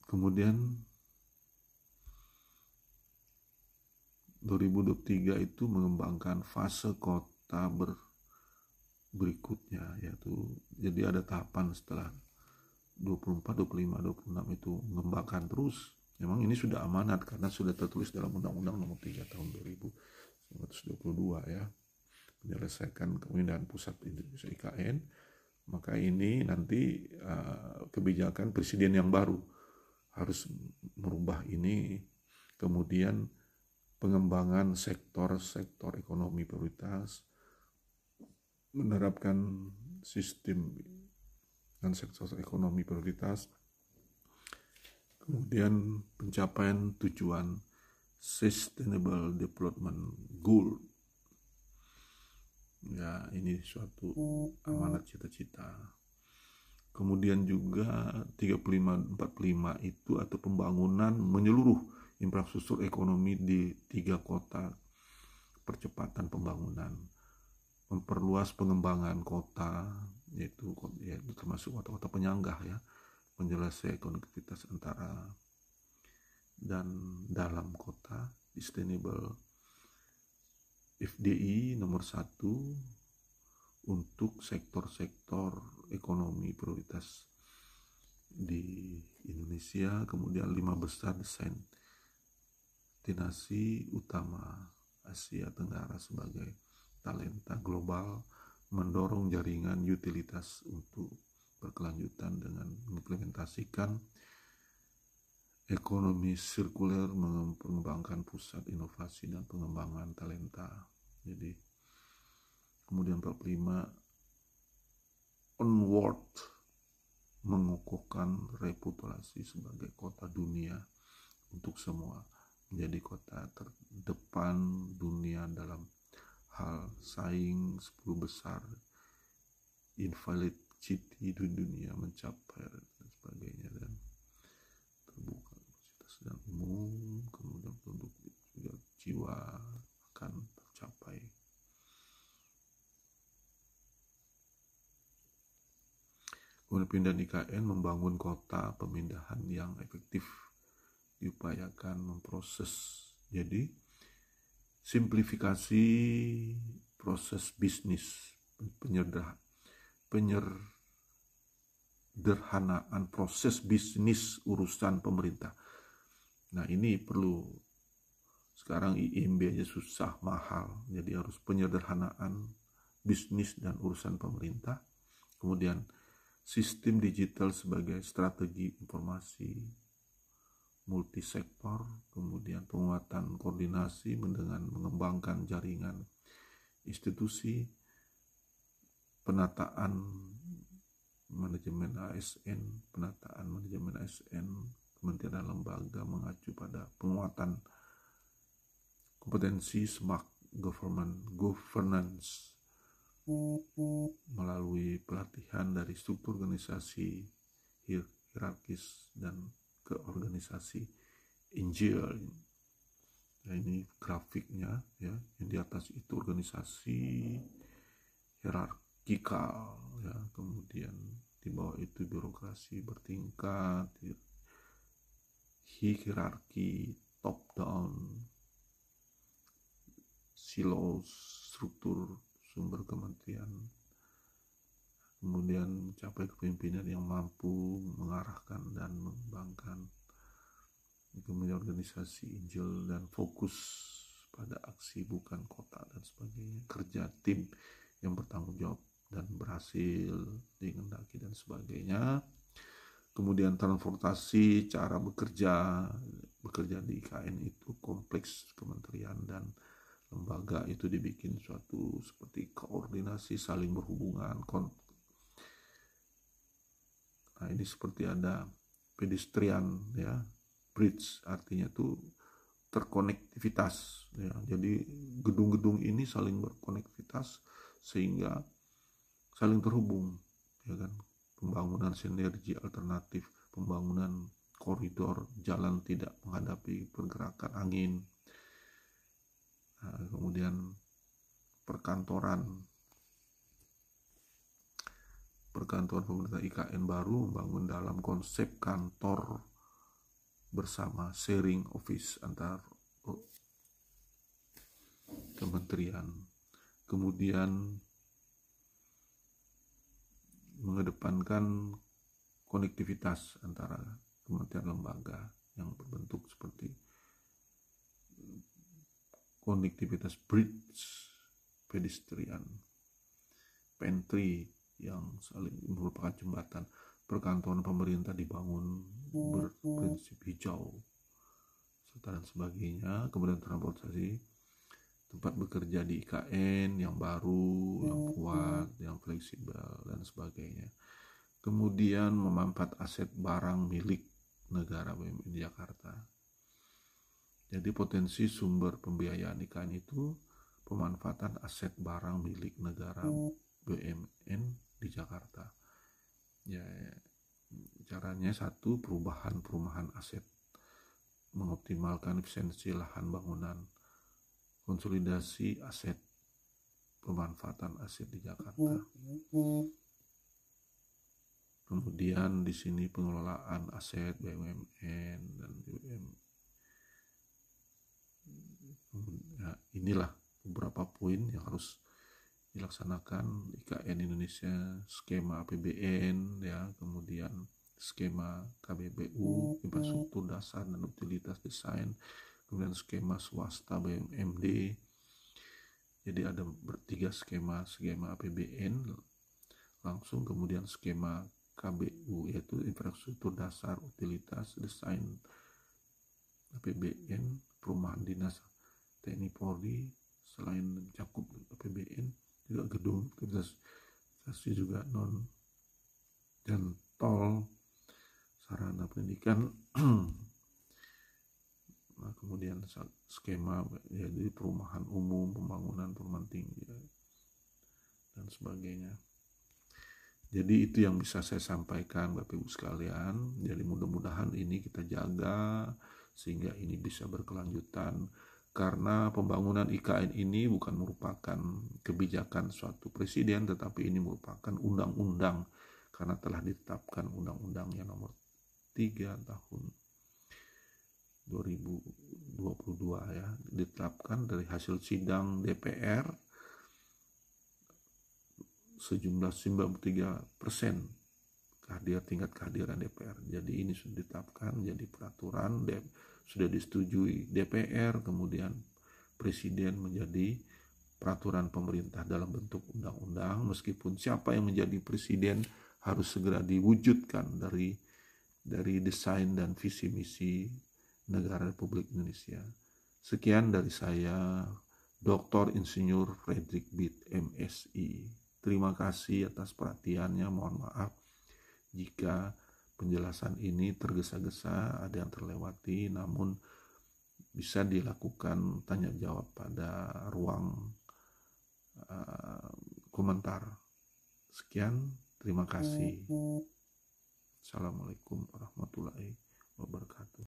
Kemudian 2023 itu mengembangkan fase kota berikutnya, yaitu jadi ada tahapan setelah 24, 25, 26 itu mengembangkan terus. Memang ini sudah amanat karena sudah tertulis dalam Undang-Undang Nomor 3 Tahun 2022 ya, menyelesaikan kemindahan pusat Indonesia IKN. Maka ini nanti kebijakan presiden yang baru harus merubah ini. Kemudian pengembangan sektor-sektor ekonomi prioritas, menerapkan sistem dan sektor ekonomi prioritas, kemudian pencapaian tujuan Sustainable Development Goal. Ya, ini suatu amanat cita-cita. Kemudian juga 3545 itu atau pembangunan menyeluruh infrastruktur ekonomi di 3 kota, percepatan pembangunan, memperluas pengembangan kota, yaitu termasuk kota-kota penyangga ya, menyelesaikan konektivitas antara dan dalam kota, sustainable FDI nomor 1 untuk sektor-sektor ekonomi prioritas di Indonesia. Kemudian 5 besar destinasi utama Asia Tenggara sebagai talenta global, mendorong jaringan utilitas untuk berkelanjutan dengan mengimplementasikan ekonomi sirkuler, mengembangkan pusat inovasi dan pengembangan talenta. Jadi kemudian 45 onward, mengukuhkan reputasi sebagai kota dunia untuk semua, menjadi kota terdepan dunia dalam hal saing 10 besar invalid city di dunia, mencapai dan sebagainya, dan terbuka kapasitas dan umum. Kemudian penduduk juga jiwa akan tercapai. Kemudian pemindahan IKN, membangun kota pemindahan yang efektif, diupayakan memproses. Jadi simplifikasi proses bisnis, penyederhanaan proses bisnis urusan pemerintah. Nah, ini perlu. Sekarang IMB aja susah, mahal, jadi harus penyederhanaan bisnis dan urusan pemerintah. Kemudian sistem digital sebagai strategi informasi multisektor, kemudian penguatan koordinasi dengan mengembangkan jaringan institusi, penataan manajemen ASN, kementerian dan lembaga mengacu pada penguatan kompetensi smart governance melalui pelatihan dari struktur organisasi hierarkis dan ke organisasi Agile. Nah, ini grafiknya ya, yang di atas itu organisasi hierarkikal ya, kemudian di bawah itu birokrasi bertingkat, hierarki top down, silos, struktur sumber kementerian, kemudian mencapai kepemimpinan yang mampu mengarahkan dan mengembangkan, kemudian organisasi Agile dan fokus pada aksi bukan kota dan sebagainya, kerja tim yang bertanggung jawab dan berhasil dikehendaki dan sebagainya. Kemudian transportasi, cara bekerja di IKN itu kompleks, kementerian dan lembaga itu dibikin suatu seperti koordinasi saling berhubungan. Nah, ini seperti ada pedestrian ya, bridge, artinya itu terkonektivitas ya. Jadi gedung-gedung ini saling berkonektivitas sehingga saling terhubung ya kan. Pembangunan sinergi alternatif, pembangunan koridor jalan tidak menghadapi pergerakan angin. Nah, kemudian perkantoran, perkantoran pemerintah IKN baru membangun dalam konsep kantor bersama, sharing office antar kementerian. Kemudian mengedepankan konektivitas antara kementerian lembaga yang berbentuk seperti konektivitas bridge pedestrian, pantry yang saling merupakan jembatan. Perkantoran pemerintah dibangun berprinsip hijau serta dan sebagainya. Kemudian transportasi, tempat bekerja di IKN yang baru, yang kuat, yang fleksibel dan sebagainya. Kemudian memanfaat aset barang milik negara BUMN Jakarta. Jadi potensi sumber pembiayaan IKN itu pemanfaatan aset barang milik negara BUMN di Jakarta. Ya, caranya satu, perubahan aset, mengoptimalkan efisiensi lahan bangunan, konsolidasi aset, pemanfaatan aset di Jakarta. Kemudian di sini pengelolaan aset BUMN dan BUMN. Ya, inilah beberapa poin yang harus dilaksanakan IKN Indonesia, skema APBN ya, kemudian skema KBBU, infrastruktur dasar dan utilitas desain, kemudian skema swasta BUMD. Jadi ada bertiga skema APBN langsung, kemudian skema KBU yaitu infrastruktur dasar, utilitas, desain APBN, perumahan dinas TNI Polri. Selain mencakup APBN juga gedung, investasi juga non dan tol, sarana pendidikan. Nah, kemudian skema jadi perumahan umum, pembangunan perumahan tinggi dan sebagainya. Jadi itu yang bisa saya sampaikan Bapak Ibu sekalian. Jadi mudah-mudahan ini kita jaga sehingga ini bisa berkelanjutan, karena pembangunan IKN ini bukan merupakan kebijakan suatu presiden, tetapi ini merupakan undang-undang, karena telah ditetapkan undang-undangnya nomor 3 tahun 2022 ya, ditetapkan dari hasil sidang DPR sejumlah 93% tingkat kehadiran DPR. Jadi ini sudah ditetapkan jadi peraturan, sudah disetujui DPR, kemudian presiden menjadi peraturan pemerintah dalam bentuk undang-undang. Meskipun siapa yang menjadi presiden harus segera diwujudkan dari desain dan visi misi negara Republik Indonesia. Sekian dari saya, Dr. Insinyur Frederick Bit, MSI. Terima kasih atas perhatiannya. Mohon maaf jika penjelasan ini tergesa-gesa, ada yang terlewati, namun bisa dilakukan tanya jawab pada ruang komentar. Sekian, terima kasih. Assalamualaikum warahmatullahi wabarakatuh.